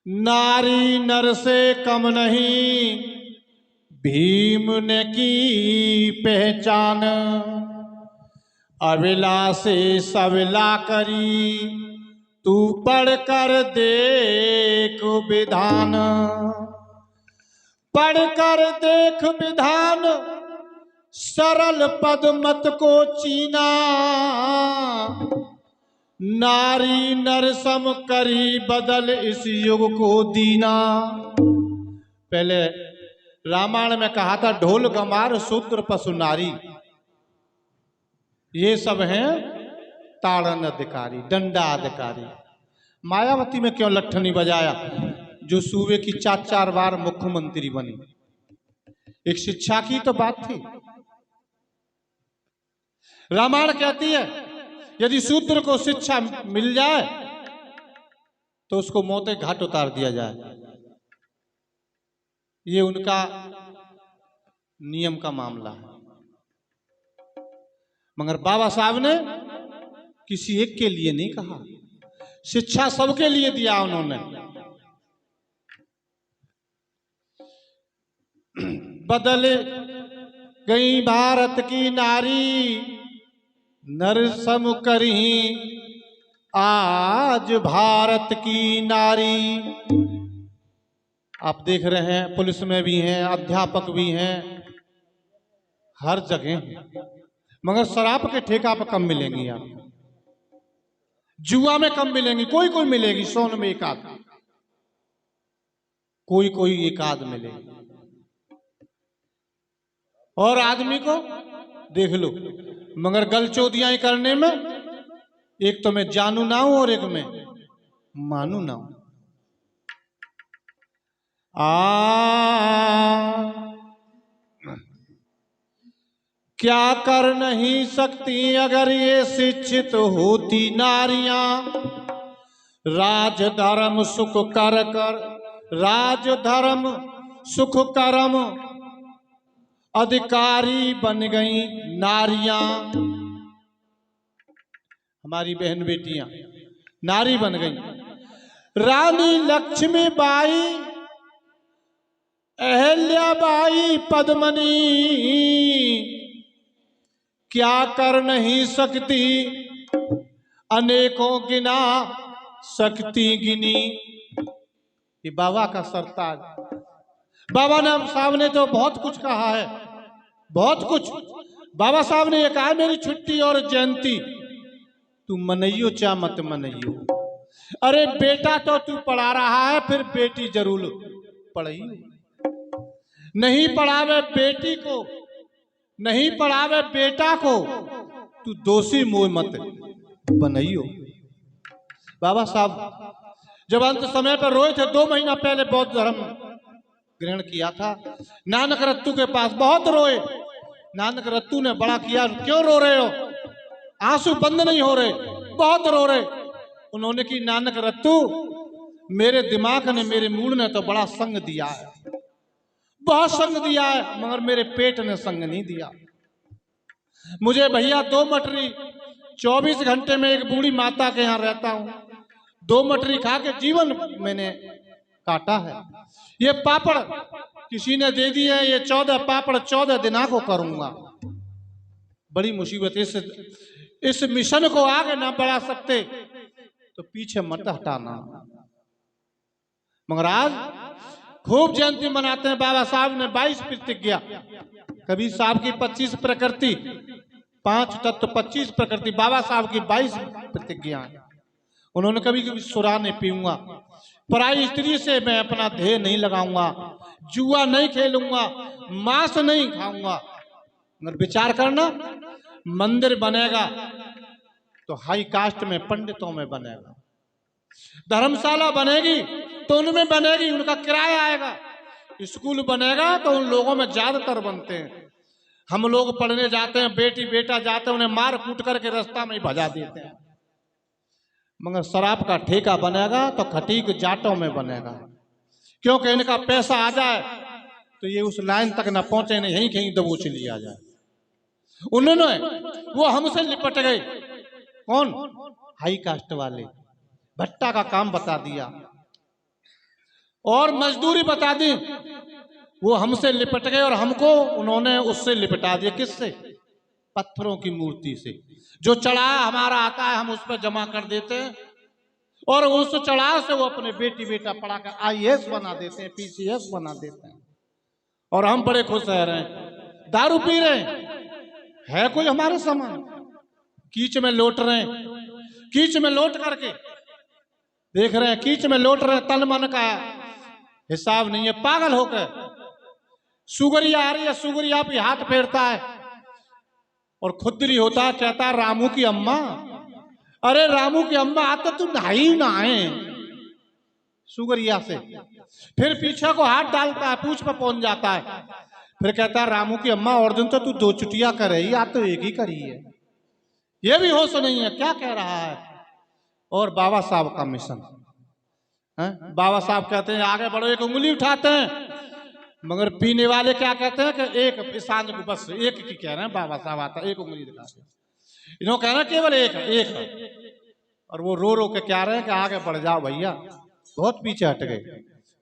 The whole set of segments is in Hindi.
नारी नर से कम नहीं, भीम ने की पहचान। अविला से सविला करी, तू पढ़ कर देख विधान। पढ़ कर देख विधान, सरल पद मत को चीना। नारी नर सम करी बदल इस युग को दीना। पहले रामायण में कहा था ढोल गमार शूद्र पशु नारी, ये सब हैं ताड़न अधिकारी, दंडा अधिकारी। मायावती में क्यों लट्ठनी बजाया, जो सूबे की 4-4 बार मुख्यमंत्री बनी। एक शिक्षा की तो बात थी। रामायण कहती है यदि शूद्र को शिक्षा मिल जाए तो उसको मौते घाट उतार दिया जाए। ये उनका नियम का मामला है। मगर बाबा साहब ने किसी एक के लिए नहीं कहा, शिक्षा सबके लिए दिया उन्होंने। बदल गई भारत की नारी, नर सम करी आज भारत की नारी। आप देख रहे हैं पुलिस में भी हैं, अध्यापक भी हैं, हर जगह हैं। मगर शराब के ठेका पर कम मिलेंगी आपको, जुआ में कम मिलेंगी। कोई कोई मिलेगी, 100 में एक आध, कोई कोई एक आध मिलेगी। और आदमी को देख लो, मगर गलचोदियां करने में एक तो मैं जानू ना हूं और एक में मानू ना हूं। क्या कर नहीं सकती अगर ये शिक्षित होती नारियां। राज धर्म सुख कर कर, राज धर्म सुख कर्म अधिकारी बन गई नारियां। हमारी बहन बेटियां नारी बन गई। रानी लक्ष्मीबाई, अहल्याबाई, पद्मनी क्या कर नहीं सकती, अनेकों गिना सकती गिनी। ये बाबा का सरताज। बाबा साहब ने तो बहुत कुछ कहा है, बहुत कुछ। बाबा साहब ने ये कहा मेरी छुट्टी और जयंती तू मनइयो चा मत मनइयो। अरे बेटा तो तू पढ़ा रहा है, फिर बेटी जरूर पढ़ाइयो। नहीं पढ़ावे बेटी को, नहीं पढ़ावे बेटा को, तू दोषी मोह मत बनइयो। बाबा साहब जब अंत समय पर रोए थे, 2 महीना पहले बौद्ध धर्म ग्रहण किया था। नानक रत्तू के पास बहुत रोए। नानक रत्तू ने बड़ा किया, क्यों रो रहे हो, आंसू बंद नहीं हो रहे, बहुत रो रहे। उन्होंने की नानक रत्तू, मेरे दिमाग ने, मेरे मूड ने तो बड़ा संग दिया है, बहुत संग दिया है, मगर मेरे पेट ने संग नहीं दिया। मुझे भैया 2 मटरी 24 घंटे में एक बूढ़ी माता के यहाँ रहता हूं, 2 मटरी खा के जीवन मैंने काटा है। ये पापड़ किसी ने दे दिए, ये 14 पापड़ 14 दिना को करूंगा। बड़ी मुसीबत। इस मिशन को आगे ना बढ़ा सकते तो पीछे मत हटाना। मगर आज खूब जयंती मनाते हैं। बाबा साहब ने 22 प्रतिज्ञा, कबीर साहब की 25 प्रकृति, 5 तत्व 25 प्रकृति, बाबा साहब की 22 प्रतिज्ञा। उन्होंने कभी कभी सुरा नहीं पीऊंगा, पराई स्त्री से मैं अपना ध्येय नहीं लगाऊंगा, जुआ नहीं खेलूंगा, मांस नहीं खाऊंगा। अगर विचार करना, मंदिर बनेगा तो हाई कास्ट में पंडितों में बनेगा, धर्मशाला बनेगी तो उनमें बनेगी, उनका किराया आएगा, स्कूल बनेगा तो उन लोगों में ज्यादातर बनते हैं। हम लोग पढ़ने जाते हैं, बेटी बेटा जाते हैं, उन्हें मार कूट करके रास्ता में ही भजा देते हैं। मगर शराब का ठेका बनेगा तो खटीक जाटों में बनेगा, क्योंकि इनका पैसा आ जाए तो ये उस लाइन तक ना पहुंचे, नहीं यहीं कहीं दबोच लिया जाए। उन्होंने वो हमसे लिपट गए। कौन? हाई कास्ट वाले। भट्टा का काम बता दिया, और मजदूरी बता दी। वो हमसे लिपट गए और हमको उन्होंने उससे लिपटा दिया। किससे? पत्थरों की मूर्ति से। जो चढ़ावा हमारा आता है हम उस पर जमा कर देते हैं और उस चढ़ाव से वो अपने बेटी बेटा पढ़ाकर IAS बना देते हैं, PCS बना देते हैं और हम बड़े खुश रह रहे हैं, दारू पी रहे हैं। है कोई हमारे समान? कीच में लौट रहे हैं, कीच में लौट करके देख रहे हैं, कीच में लौट रहे हैं, तन मन का हिसाब नहीं है। पागल होकर सुगरिया आ रही है, सुगरिया पे हाथ फेरता है और खुदरी होता है, कहता है रामू की अम्मा। अरे रामू की अम्मा आते तू नहाई नहाए सुगरिया से। फिर पीछे को हाथ डालता है, पूछ पे पहुंच जाता है, फिर कहता है रामू की अम्मा और दिन तो तू 2 चुटिया कर रही, आज तो एक ही करी है। ये भी होश नहीं है, क्या कह रहा है। और बाबा साहब का मिशन है। बाबा साहब कहते हैं आगे बढ़ो, एक उंगली उठाते हैं, मगर पीने वाले क्या कहते हैं कि एक सांझ को बस एक की कह रहे हैं। बाबा साहब आता एक उंगली दिखाते, इन्होंने कह रहे हैं केवल एक एक, और वो रो रो के क्या रहे हैं कि आगे बढ़ जाओ भैया, बहुत पीछे हट गए।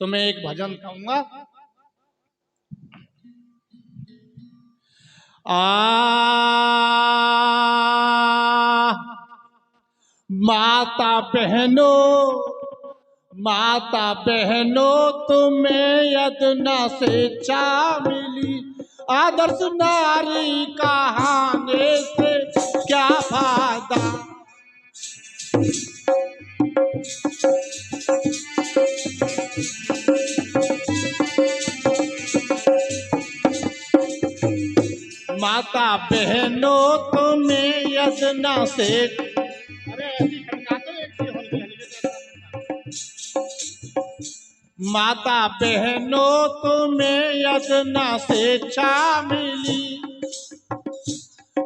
तो मैं एक भजन गाऊंगा। माता बहनों, माता बहनों तुम्हें यदना से चा मिली, आदर्श नारी कहाने से क्या फायदा। माता बहनों तुम्हें यदना से, माता बहनों तुम्हें यदना से छा मिली,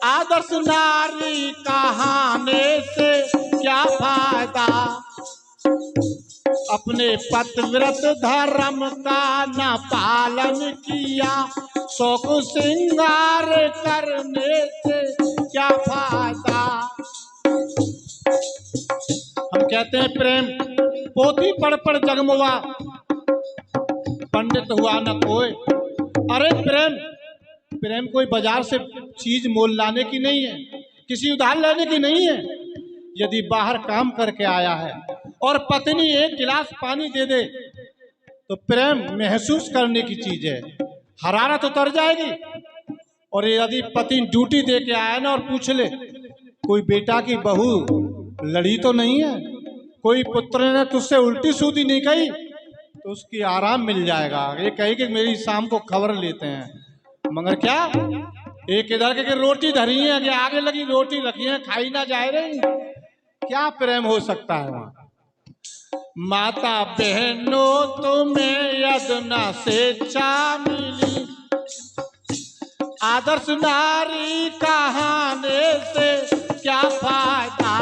आदर्श नारी कहाने से क्या फायदा। अपने पतिव्रत धर्म का न पालन किया, शौक श्रृंगार करने से क्या फायदा। हम कहते हैं प्रेम पोथी पढ़ पढ़ जगमुआ, पंडित हुआ न कोई। अरे प्रेम, प्रेम कोई बाजार से चीज मोल लाने की नहीं है, किसी उधार लेने की नहीं है। यदि बाहर काम करके आया है और पत्नी एक गिलास पानी दे दे तो प्रेम महसूस करने की चीज है, हरारत उतर जाएगी। और यदि पति ड्यूटी दे के आया ना और पूछ ले कोई बेटा की बहू लड़ी तो नहीं है, कोई पुत्र ने तुझसे उल्टी सूदी नहीं कही, तो उसकी आराम मिल जाएगा। ये कही कि मेरी शाम को खबर लेते हैं, मगर क्या एक इधर के रोटी धरी है कि आगे लगी रोटी रखी है, खाई ना जाए रही, क्या प्रेम हो सकता है वहां। माता बहनों तुम्हें यदना से चा मिली, आदर्श नारी कहाने से क्या फायदा।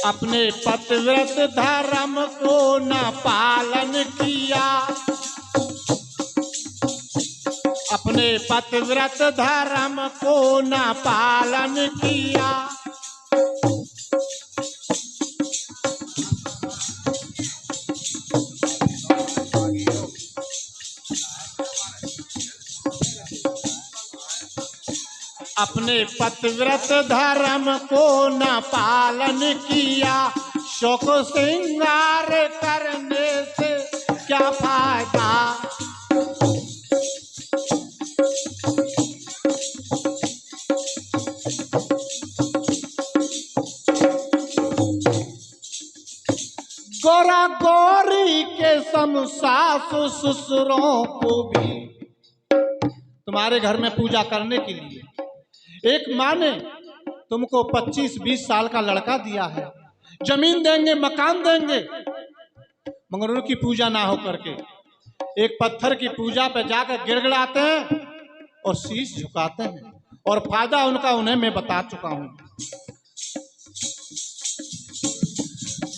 अपने पतिव्रत धर्म को न पालन किया, अपने पतिव्रत धर्म को न पालन किया। अपने पतिव्रत धर्म को न पालन किया, शौक श्रृंगार करने से क्या फायदा। गोरा गोरी के सम सास ससुरों को भी तुम्हारे घर में पूजा करने के लिए एक माँ ने तुमको 25-20 साल का लड़का दिया है, जमीन देंगे, मकान देंगे, मगर उनकी पूजा ना हो करके एक पत्थर की पूजा पे जाकर गिड़गिड़ाते हैं और शीश झुकाते हैं, और फायदा उनका उन्हें मैं बता चुका हूं।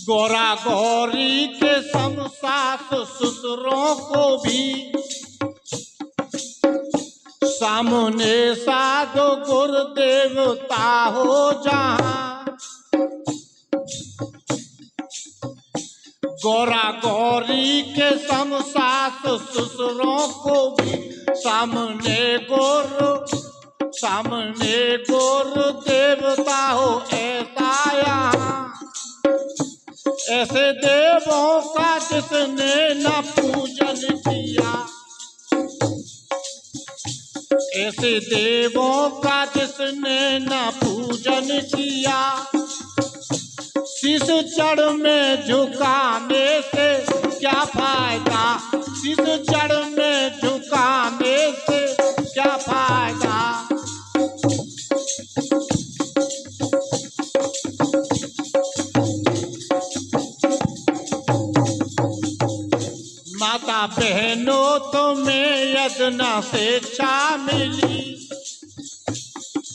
गोरा गौरी के सम सास ससुरों को भी सामने साधो गुरुदेवता हो जहां, गौरा गौरी के सम सास ससुरों को भी सामने गोर देवता हो ऐसा यहाँ। ऐसे देवों का जिसने न पूजन किया, ऐसे देवों का जिसने न पूजन किया, शीश जड़ में झुकाने से क्या फायदा, शीश जड़ में झुकाने से क्या फायदा। माता बहनों तुम्हें यज्ञ शिक्षा मिली,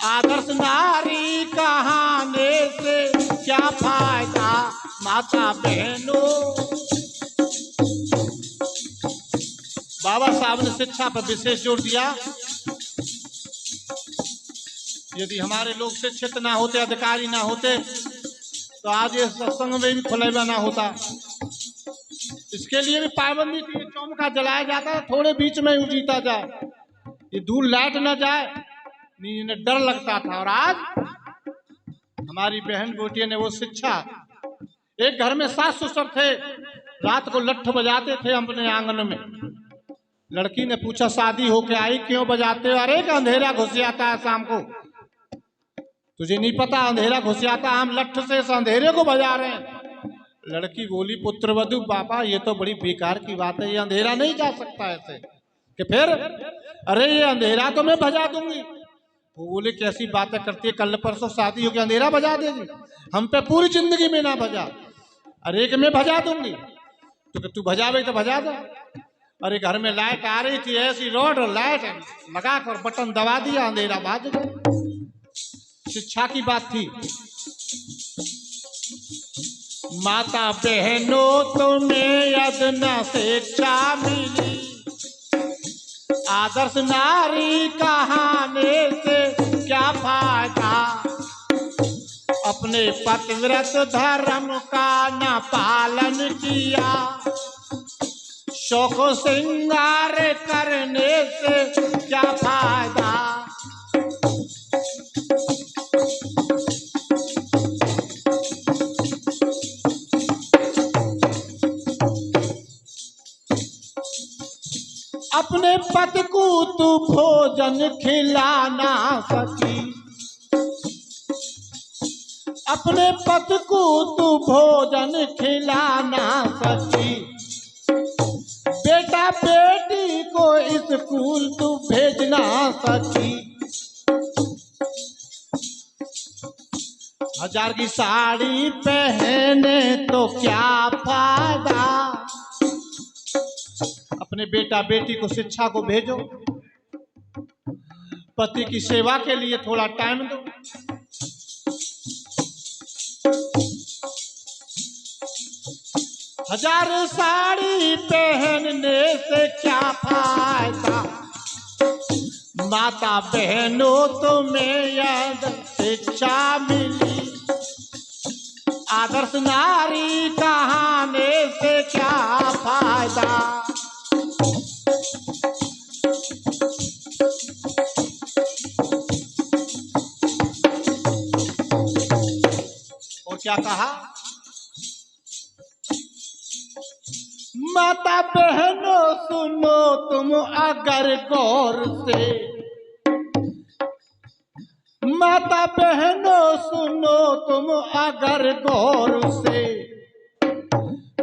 आदर्श नारी कहाने से क्या फायदा। माता बहनों, बाबा साहब ने शिक्षा पर विशेष जोर दिया। यदि हमारे लोग शिक्षित ना होते, अधिकारी ना होते, तो आज ये सत्संग में भी खुलेवा ना होता। इसके लिए भी पाबंदी थी, चौमुखा जलाया जाता है, थोड़े बीच में ही जीता जाए, ये दूर लाइट ना जाए, नहीं इन्हें डर लगता था। और आज हमारी बहन बेटियों ने वो शिक्षा। एक घर में सास ससुर थे, रात को लट्ठ बजाते थे अपने आंगन में। लड़की ने पूछा शादी होके आई क्यों बजाते हो? अरे अंधेरा घुस आता है शाम को। तुझे नहीं पता अंधेरा घुस आता, हम लट्ठ से इस अंधेरे को बजा रहे हैं। लड़की बोली पुत्रवधू पापा ये तो बड़ी बेकार की बात है, ये अंधेरा नहीं जा सकता ऐसे। कि फिर? अरे ये अंधेरा तो मैं बजा दूंगी। वो बोले कैसी बातें करती है, कल परसों शादी हो गया अंधेरा बजा देगी, हम पे पूरी जिंदगी में ना बजा। अरे कि मैं बजा दूंगी। तो तू बजावे तो बजा दे। अरे घर में लाइट आ रही थी, ऐसी रोड लाइट लगा कर बटन दबा दिया, अंधेरा बाज गया। शिक्षा की बात थी। माता बहनों तुम्हें यज्ञ शिक्षा मिली, आदर्श नारी कहाने से क्या फायदा। अपने पतिव्रत धर्म का न पालन किया, शौक श्रृंगार करने से क्या फायदा। अपने पति को तू भोजन खिलाना सकी, अपने पति को तू भोजन खिलाना सकी। बेटा बेटी को स्कूल तू भेजना सकी। 1000 की साड़ी पहने तो क्या फायदा। अपने बेटा बेटी को शिक्षा को भेजो, पति की सेवा के लिए थोड़ा टाइम दो। हजार साड़ी पहनने से क्या फायदा। माता बहनों तुम्हें यह शिक्षा मिली, आदर्श नारी कहाने से क्या फायदा। और क्या कहा? माता बहनों सुनो तुम अगर गौर से, माता बहनों सुनो तुम अगर गौर से।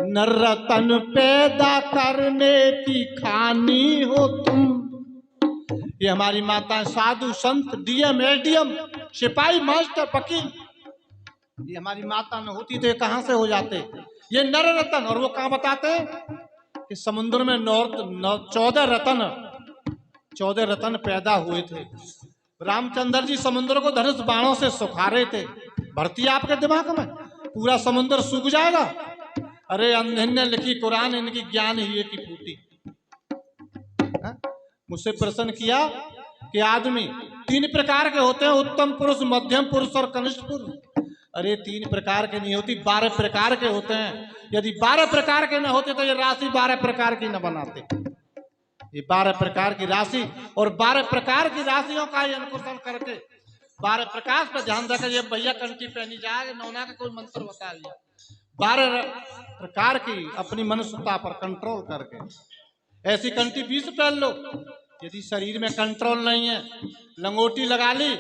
नर रतन पैदा करने की खानी हो तुम। ये हमारी माता साधु संत डीएम एडीएम सिपाही मास्टर वकील, ये हमारी माता न होती तो ये कहां से हो जाते। ये नर रतन। और वो कहां बताते हैं कि समुद्र में 14 रतन पैदा हुए थे। रामचंद्र जी समुद्र को धनुष बाणों से सुखा रहे थे। भर्ती आपके दिमाग में पूरा समुद्र सूख जाएगा। अरे अंधे ने लिखी कुरान, इनकी ज्ञान ही की फूटी। मुझसे प्रश्न किया कि आदमी 3 प्रकार के होते हैं, उत्तम पुरुष, मध्यम पुरुष और कनिष्ठ पुरुष। अरे 3 प्रकार के नहीं होती, 12 प्रकार के होते हैं। यदि 12 प्रकार के न होते तो ये राशि 12 प्रकार की न बनाते। ये 12 प्रकार की राशि और 12 प्रकार की राशियों का ही अनुकूलन करके 12 प्रकाश पर ध्यान रखा। ये भैया कंठी पहनी जाए, नौना का कोई मंत्र बता लिया। 12 प्रकार की अपनी मनुष्यता पर कंट्रोल करके ऐसी कंठी 20 पहन लो। यदि शरीर में कंट्रोल नहीं है, लंगोटी लगा ली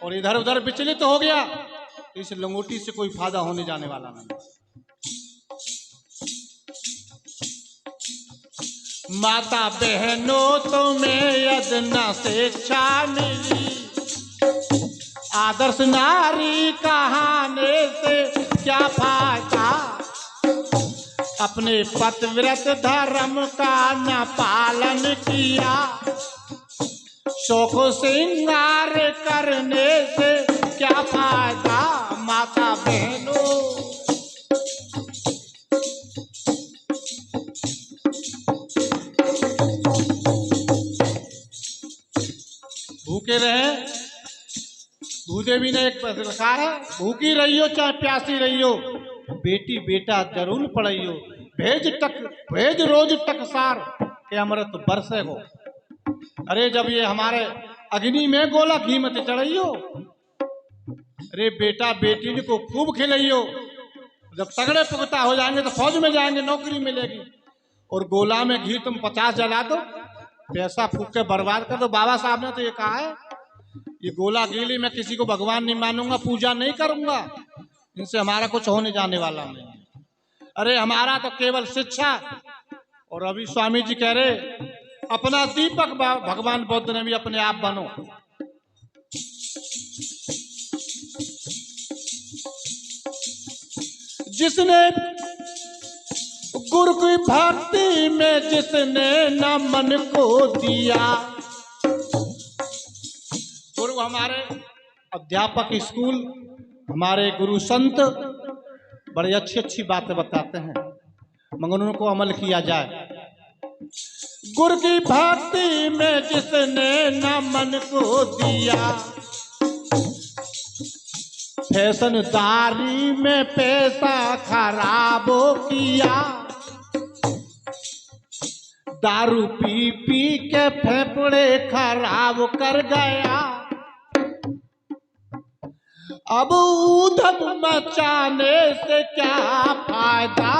और इधर उधर विचलित हो गया तो इस लंगोटी से कोई फायदा होने जाने वाला नहीं। माता बहनों तुम्हें यदना शिक्षा मिली, आदर्श नारी कहाने से क्या फायदा। अपने पतिव्रत धर्म का न पालन किया, शौक श्रृंगार करने से क्या फायदा। माता बहनों भूखे रहे, भूखे भी नहीं एक रखा है। भूखी रहियो चाहे प्यासी रहियो, बेटी बेटा जरूर पढ़ियो। भेज रोज टकसार के अमृत बरसे हो। अरे जब ये हमारे अग्नि में गोला घी मत चढ़ियो। अरे बेटा बेटी को खूब खिलाइयो। जब तगड़े पुख्ता हो जाएंगे तो फौज में जाएंगे, नौकरी मिलेगी। और गोला में घी तुम 50 जला दो, पैसा फूक के बर्बाद कर दो। बाबा साहब ने तो ये कहा है, ये गोला गीली मैं किसी को भगवान नहीं मानूंगा, पूजा नहीं करूंगा, इनसे हमारा कुछ होने जाने वाला नहीं। अरे हमारा तो केवल शिक्षा। और अभी स्वामी जी कह रहे अपना दीपक भगवान बुद्ध ने भी अपने आप बनो। जिसने गुरु की भक्ति में जिसने न मन को दिया। गुरु हमारे अध्यापक, स्कूल हमारे गुरु संत बड़ी अच्छी अच्छी बातें बताते हैं, मगर उनको अमल किया जाए। गुरु की भक्ति में जिसने न मन को दिया, फैशनदारी में पैसा खराब किया। दारू पी पी के फेफड़े खराब कर गया। अब ऊधम मचाने से क्या फायदा।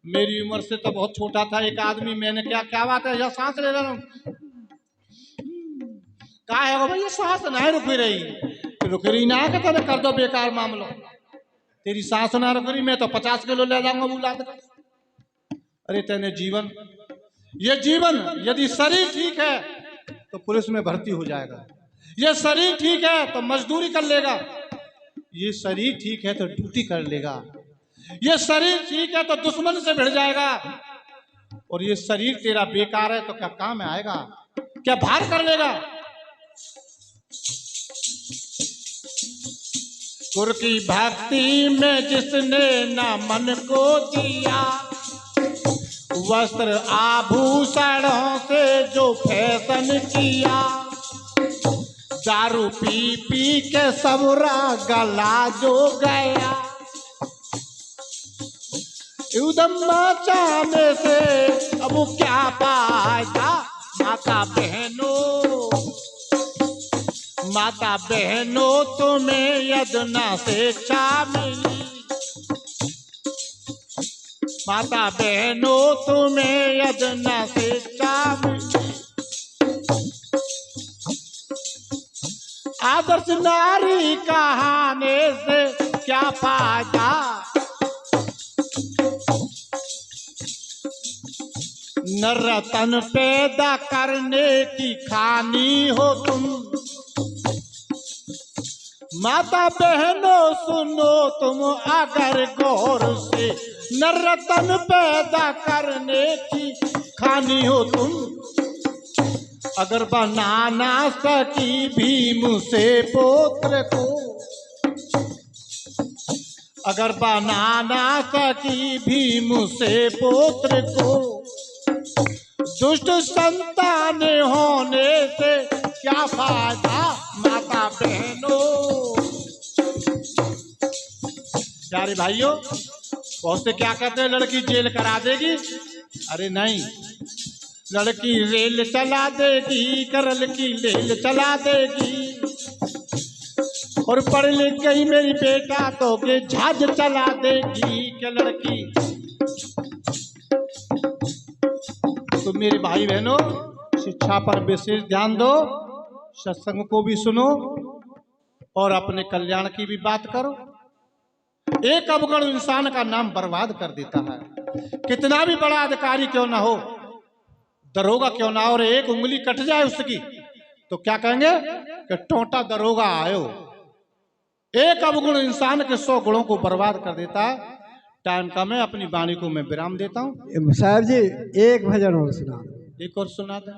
मेरी उम्र से तो बहुत छोटा था एक आदमी, मैंने क्या बात है, यह सांस ले रहा हूं, कहा है भाई ये सांस नहीं रुक रही ना, कहते कर दो बेकार मामलो। तेरी सांस ना रुक रही, मैं तो 50 किलो ले जाऊंगा बुला दे। अरे तेने जीवन, ये जीवन यदि शरीर ठीक है तो पुलिस में भर्ती हो जाएगा, ये शरीर ठीक है तो मजदूरी कर लेगा, ये शरीर ठीक है तो ड्यूटी कर लेगा, ये शरीर ठीक है तो दुश्मन से भिड़ जाएगा। और ये शरीर तेरा बेकार है तो क्या काम में आएगा, क्या भार कर लेगा। गुरु की भक्ति में जिसने न मन को दिया, वस्त्र आभूषणों से जो फैशन किया। दारू पी पी के सबरा गला जो गया। उदम मचाने से अब क्या फायदा। माता बहनों तुम्हें यदना शिक्षा मिली। माता बहनों तुम्हें यदना शिक्षा मिली। आदर्श नारी कहाने से क्या फायदा। नर रतन पैदा करने की खानी हो तुम। माता बहनों सुनो तुम अगर गौर से, नर रतन पैदा करने की खानी हो तुम। अगर बना ना सकी भीम से पुत्र को, अगर बना ना सकी भीम से पुत्र को, दुष्ट संतान होने से क्या फायदा। माता बहनों प्यारे भाइयों, बहुत से क्या कहते हैं लड़की जेल करा देगी। अरे नहीं, लड़की रेल चला देगी, करल की रेल चला देगी। और पढ़ लिख गई मेरी बेटा तो के जहाज चला देगी क्या लड़की। तो मेरे भाई बहनों, शिक्षा पर विशेष ध्यान दो, सत्संग को भी सुनो और अपने कल्याण की भी बात करो। एक अवगुण इंसान का नाम बर्बाद कर देता है। कितना भी बड़ा अधिकारी क्यों ना हो, दरोगा क्यों ना हो, और एक उंगली कट जाए उसकी तो क्या कहेंगे कि टोटा दरोगा आयो। एक अवगुण इंसान के 100 गुणों को बर्बाद कर देता है। टाइम कम है, अपनी वाणी को मैं विराम देता हूँ। साहब जी एक भजन और सुना। एक और सुना दे।